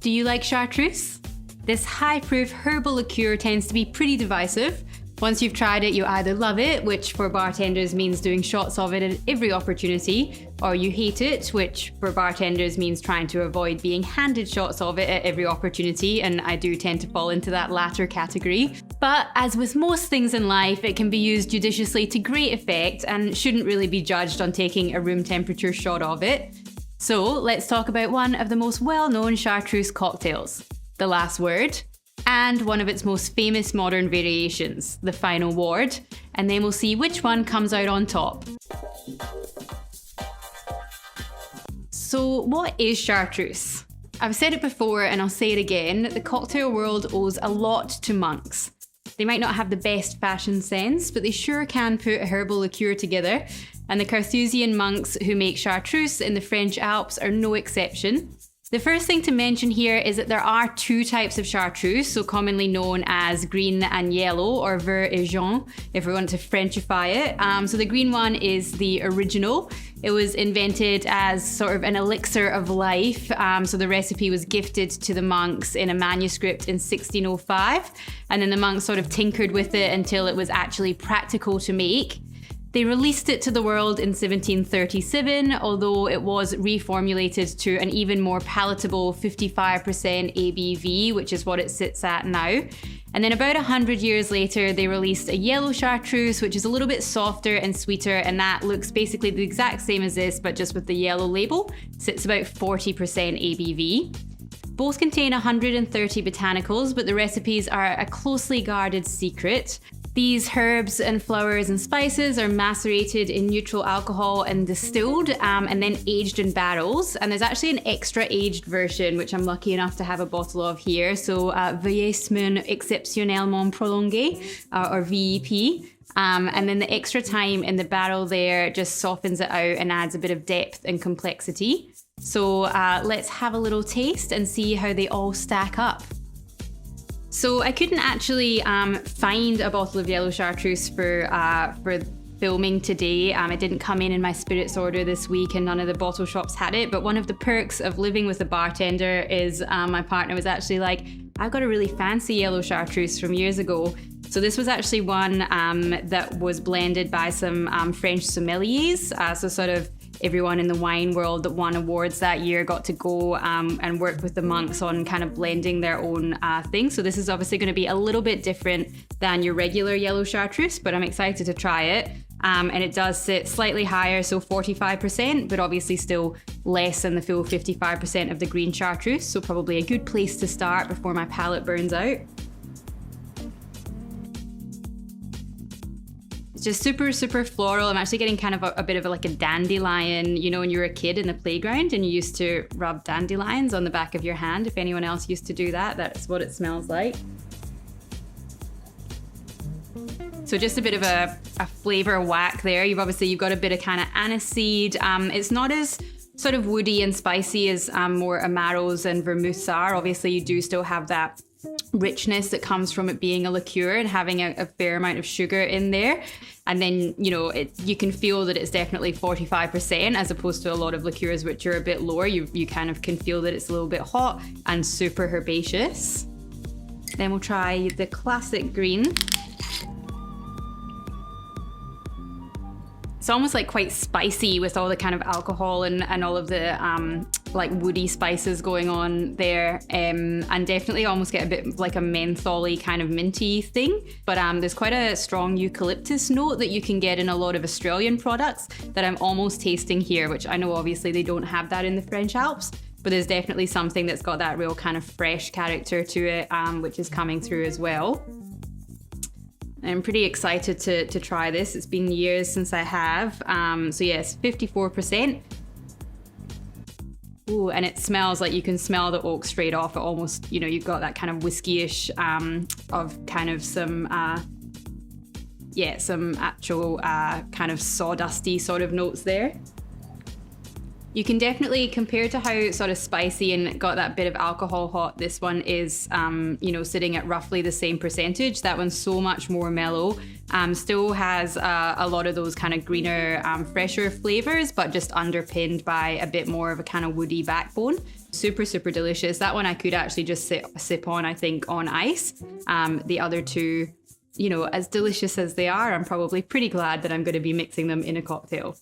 Do you like chartreuse? This high-proof herbal liqueur tends to be pretty divisive. Once you've tried it, you either love it, which for bartenders means doing shots of it at every opportunity, or you hate it, which for bartenders means trying to avoid being handed shots of it at every opportunity, and I do tend to fall into that latter category. But as with most things in life, it can be used judiciously to great effect and shouldn't really be judged on taking a room temperature shot of it. So let's talk about one of the most well-known chartreuse cocktails, The Last Word, and one of its most famous modern variations, The Final Ward, and then we'll see which one comes out on top. So what is chartreuse? I've said it before and I'll say it again, the cocktail world owes a lot to monks. They might not have the best fashion sense, but they sure can put a herbal liqueur together, and the Carthusian monks who make chartreuse in the French Alps are no exception. The first thing to mention here is that there are two types of chartreuse, so commonly known as green and yellow, or vert et jaune, if we want to Frenchify it. So the green one is the original. It was invented as sort of an elixir of life. So the recipe was gifted to the monks in a manuscript in 1605, and then the monks sort of tinkered with it until it was actually practical to make. They released it to the world in 1737, although it was reformulated to an even more palatable 55% ABV, which is what it sits at now. And then about 100 years later, they released a yellow chartreuse, which is a little bit softer and sweeter, and that looks basically the exact same as this, but just with the yellow label. Sits about 40% ABV. Both contain 130 botanicals, but the recipes are a closely guarded secret. These herbs and flowers and spices are macerated in neutral alcohol and distilled, and then aged in barrels. And there's actually an extra aged version, which I'm lucky enough to have a bottle of here. So Vieillissement Exceptionnellement Prolongé, or VEP. And then the extra time in the barrel there just softens it out and adds a bit of depth and complexity. So let's have a little taste and see how they all stack up. So I couldn't actually find a bottle of yellow chartreuse for filming today. It didn't come in my spirits order this week and none of the bottle shops had it. But one of the perks of living with a bartender is my partner was actually like, I've got a really fancy yellow chartreuse from years ago. So this was actually one that was blended by some French sommeliers. So sort of everyone in the wine world that won awards that year got to go and work with the monks on kind of blending their own thing. So this is obviously going to be a little bit different than your regular yellow chartreuse, but I'm excited to try it. And it does sit slightly higher, so 45%, but obviously still less than the full 55% of the green chartreuse. So probably a good place to start before my palate burns out. Just super, super floral. I'm actually getting kind of a bit of like a dandelion, you know, when you were a kid in the playground and you used to rub dandelions on the back of your hand. If anyone else used to do that, that's what it smells like. So just a bit of a flavor whack there. You've got a bit of kind of aniseed. It's not as sort of woody and spicy as more Amaros and vermouths are. Obviously you do still have that richness that comes from it being a liqueur and having a fair amount of sugar in there. And then, you know, you can feel that it's definitely 45% as opposed to a lot of liqueurs which are a bit lower. You kind of can feel that it's a little bit hot and super herbaceous. Then we'll try the classic green. It's almost like quite spicy with all the kind of alcohol and all of the like woody spices going on there, and definitely almost get a bit like a mentholy kind of minty thing. But there's quite a strong eucalyptus note that you can get in a lot of Australian products that I'm almost tasting here, which I know obviously they don't have that in the French Alps, but there's definitely something that's got that real kind of fresh character to it, which is coming through as well. I'm pretty excited to try this. It's been years since I have. So yes, 54%. Ooh, and it smells like you can smell the oak straight off. It almost, you know, you've got that kind of whiskey-ish of kind of some actual kind of sawdusty sort of notes there. You can definitely, compared to how sort of spicy and got that bit of alcohol hot, this one is, you know, sitting at roughly the same percentage. That one's so much more mellow. Still has a lot of those kind of greener, fresher flavors, but just underpinned by a bit more of a kind of woody backbone. Super, super delicious. That one I could actually just sip on, I think, on ice. The other two, you know, as delicious as they are, I'm probably pretty glad that I'm going to be mixing them in a cocktail.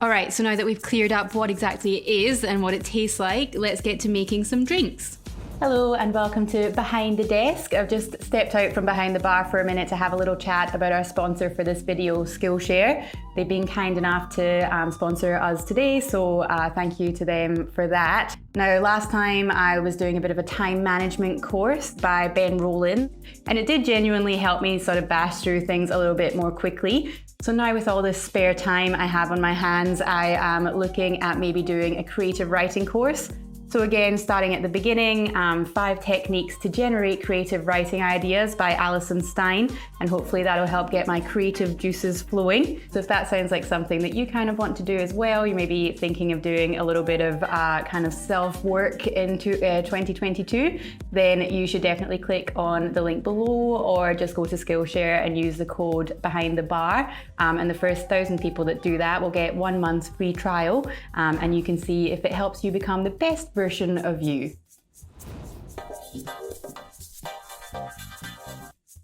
All right, so now that we've cleared up what exactly it is and what it tastes like, let's get to making some drinks. Hello and welcome to Behind the Desk. I've just stepped out from behind the bar for a minute to have a little chat about our sponsor for this video, Skillshare. They've been kind enough to sponsor us today, so thank you to them for that. Now, last time I was doing a bit of a time management course by Ben Rowland, and it did genuinely help me sort of bash through things a little bit more quickly. So now with all this spare time I have on my hands, I am looking at maybe doing a creative writing course. So again, starting at the beginning, 5 techniques to generate creative writing ideas by Alison Stein, and hopefully that'll help get my creative juices flowing. So if that sounds like something that you kind of want to do as well, you may be thinking of doing a little bit of kind of self-work into 2022, then you should definitely click on the link below or just go to Skillshare and use the code Behind the Bar. And the first 1,000 people that do that will get 1 month's free trial, and you can see if it helps you become the best version of you.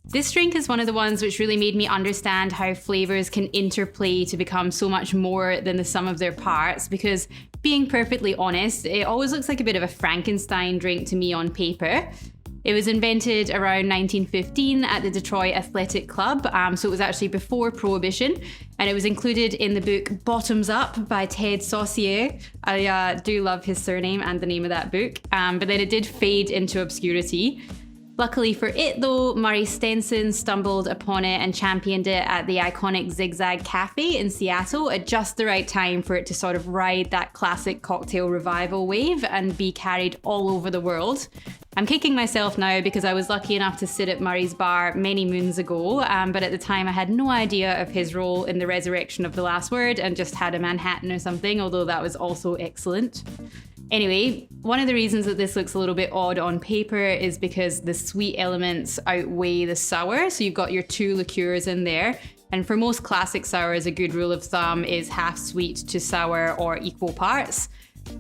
This drink is one of the ones which really made me understand how flavors can interplay to become so much more than the sum of their parts, because being perfectly honest, it always looks like a bit of a Frankenstein drink to me on paper. It was invented around 1915 at the Detroit Athletic Club, so it was actually before Prohibition, and it was included in the book Bottoms Up by Ted Saucier. I do love his surname and the name of that book, but then it did fade into obscurity. Luckily for it though, Murray Stenson stumbled upon it and championed it at the iconic Zigzag Cafe in Seattle at just the right time for it to sort of ride that classic cocktail revival wave and be carried all over the world. I'm kicking myself now because I was lucky enough to sit at Murray's bar many moons ago, but at the time I had no idea of his role in the resurrection of the last word and just had a Manhattan or something, although that was also excellent. Anyway, one of the reasons that this looks a little bit odd on paper is because the sweet elements outweigh the sour, so you've got your 2 liqueurs in there. And for most classic sours, a good rule of thumb is half sweet to sour or equal parts.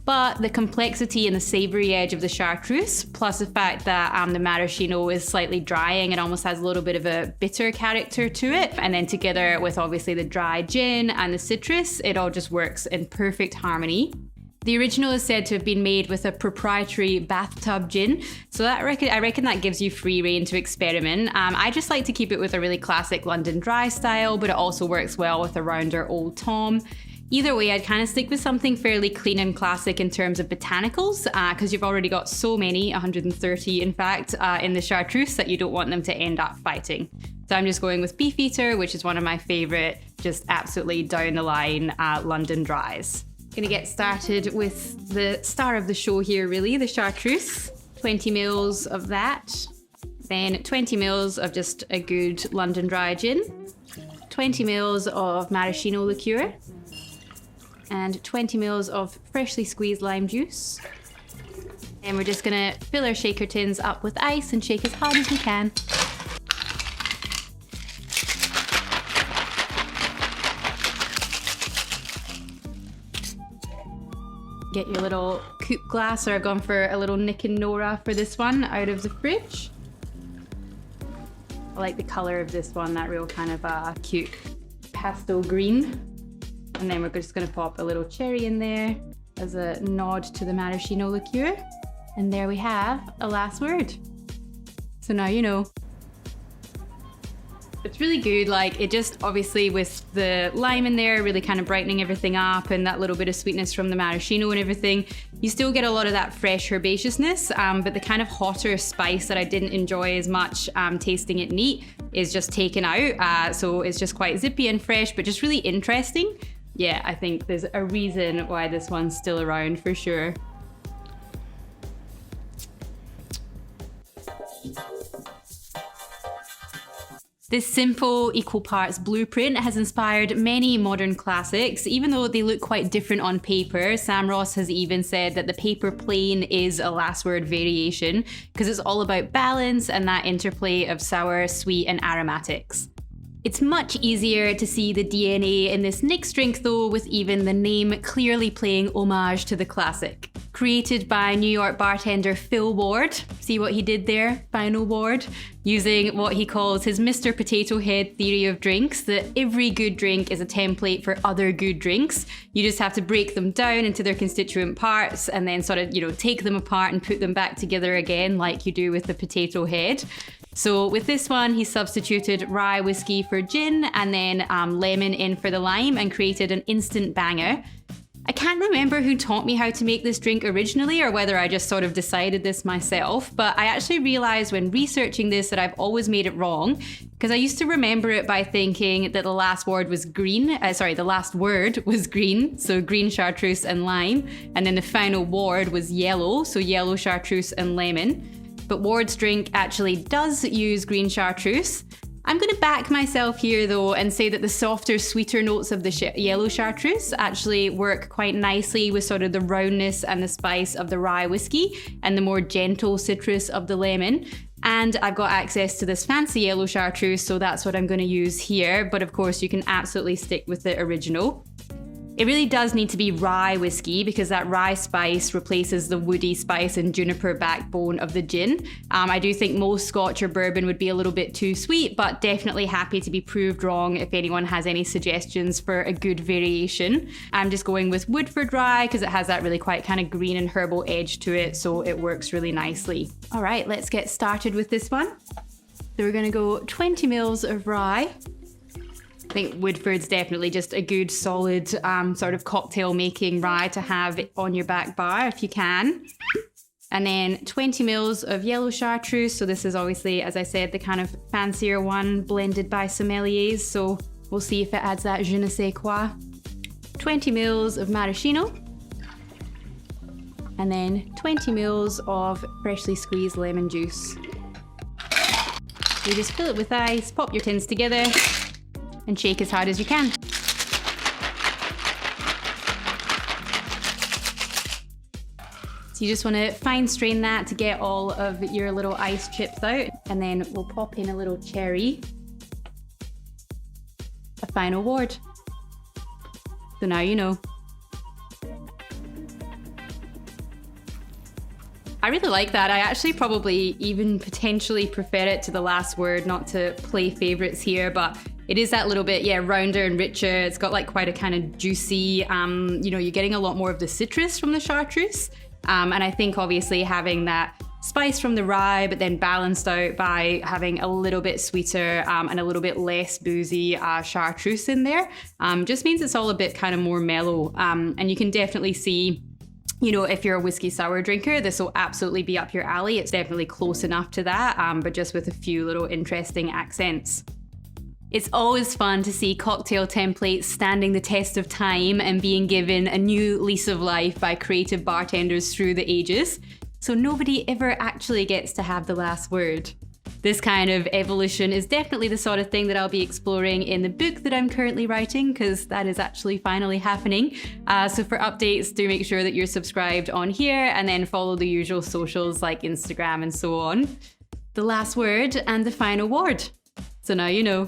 But the complexity and the savoury edge of the chartreuse, plus the fact that the maraschino is slightly drying and almost has a little bit of a bitter character to it, and then together with obviously the dry gin and the citrus, it all just works in perfect harmony. The original is said to have been made with a proprietary bathtub gin, so I reckon that gives you free rein to experiment. I just like to keep it with a really classic London Dry style, but it also works well with a rounder Old Tom. Either way, I'd kind of stick with something fairly clean and classic in terms of botanicals, because you've already got so many, 130 in fact, in the chartreuse that you don't want them to end up fighting. So I'm just going with Beefeater, which is one of my favourite, just absolutely down the line London Dries. Gonna get started with the star of the show here really, the chartreuse. 20 mils of that, then 20 mils of just a good London Dry gin, 20 mils of maraschino liqueur, and 20 mils of freshly squeezed lime juice. And we're just gonna fill our shaker tins up with ice and shake as hard as we can. Get your little coupe glass, or I've gone for a little Nick and Nora for this one, out of the fridge. I like the colour of this one, that real kind of cute pastel green. And then we're just going to pop a little cherry in there as a nod to the maraschino liqueur. And there we have a last word. So now you know. It's really good, like it just obviously with the lime in there really kind of brightening everything up, and that little bit of sweetness from the maraschino and everything. You still get a lot of that fresh herbaceousness, but the kind of hotter spice that I didn't enjoy as much tasting it neat is just taken out. So it's just quite zippy and fresh, but just really interesting. Yeah, I think there's a reason why this one's still around for sure. This simple, equal parts blueprint has inspired many modern classics, even though they look quite different on paper. Sam Ross has even said that the paper plane is a last word variation, because it's all about balance and that interplay of sour, sweet, and aromatics. It's much easier to see the DNA in this next drink though, with even the name clearly paying homage to the classic. Created by New York bartender Phil Ward, see what he did there, Final Ward, using what he calls his Mr. Potato Head theory of drinks, that every good drink is a template for other good drinks. You just have to break them down into their constituent parts and then sort of, take them apart and put them back together again like you do with the potato head. So with this one, he substituted rye whiskey for gin and then lemon in for the lime and created an instant banger. I can't remember who taught me how to make this drink originally or whether I just sort of decided this myself, but I actually realized when researching this that I've always made it wrong, because I used to remember it by thinking that the last word was green, the last word was green, so green chartreuse and lime, and then the final word was yellow, so yellow chartreuse and lemon. But Ward's drink actually does use green chartreuse. I'm going to back myself here though and say that the softer, sweeter notes of the yellow chartreuse actually work quite nicely with sort of the roundness and the spice of the rye whiskey and the more gentle citrus of the lemon. And I've got access to this fancy yellow chartreuse, so that's what I'm going to use here. But of course you can absolutely stick with the original. It really does need to be rye whiskey because that rye spice replaces the woody spice and juniper backbone of the gin. I do think most Scotch or bourbon would be a little bit too sweet, but definitely happy to be proved wrong if anyone has any suggestions for a good variation. I'm just going with Woodford rye because it has that really quite kind of green and herbal edge to it, so it works really nicely. All right, let's get started with this one. So we're going to go 20 mils of rye. I think Woodford's definitely just a good solid sort of cocktail making rye to have on your back bar if you can. And then 20 mils of yellow chartreuse. So this is obviously, as I said, the kind of fancier one blended by sommeliers. So we'll see if it adds that je ne sais quoi. 20 mils of maraschino. And then 20 mils of freshly squeezed lemon juice. You just fill it with ice, pop your tins together, and shake as hard as you can. So you just want to fine strain that to get all of your little ice chips out, and then we'll pop in a little cherry, a Final Ward. So now you know. I really like that. I actually probably even potentially prefer it to the last word, not to play favorites here, but it is that little bit, rounder and richer. It's got like quite a kind of juicy, you're getting a lot more of the citrus from the chartreuse. And I think obviously having that spice from the rye, but then balanced out by having a little bit sweeter and a little bit less boozy chartreuse in there, just means it's all a bit kind of more mellow. And you can definitely see, if you're a whiskey sour drinker, this will absolutely be up your alley. It's definitely close enough to that, but just with a few little interesting accents. It's always fun to see cocktail templates standing the test of time and being given a new lease of life by creative bartenders through the ages. So nobody ever actually gets to have the last word. This kind of evolution is definitely the sort of thing that I'll be exploring in the book that I'm currently writing, because that is actually finally happening. So for updates, do make sure that you're subscribed on here and then follow the usual socials like Instagram and so on. The last word and the final word. So now you know.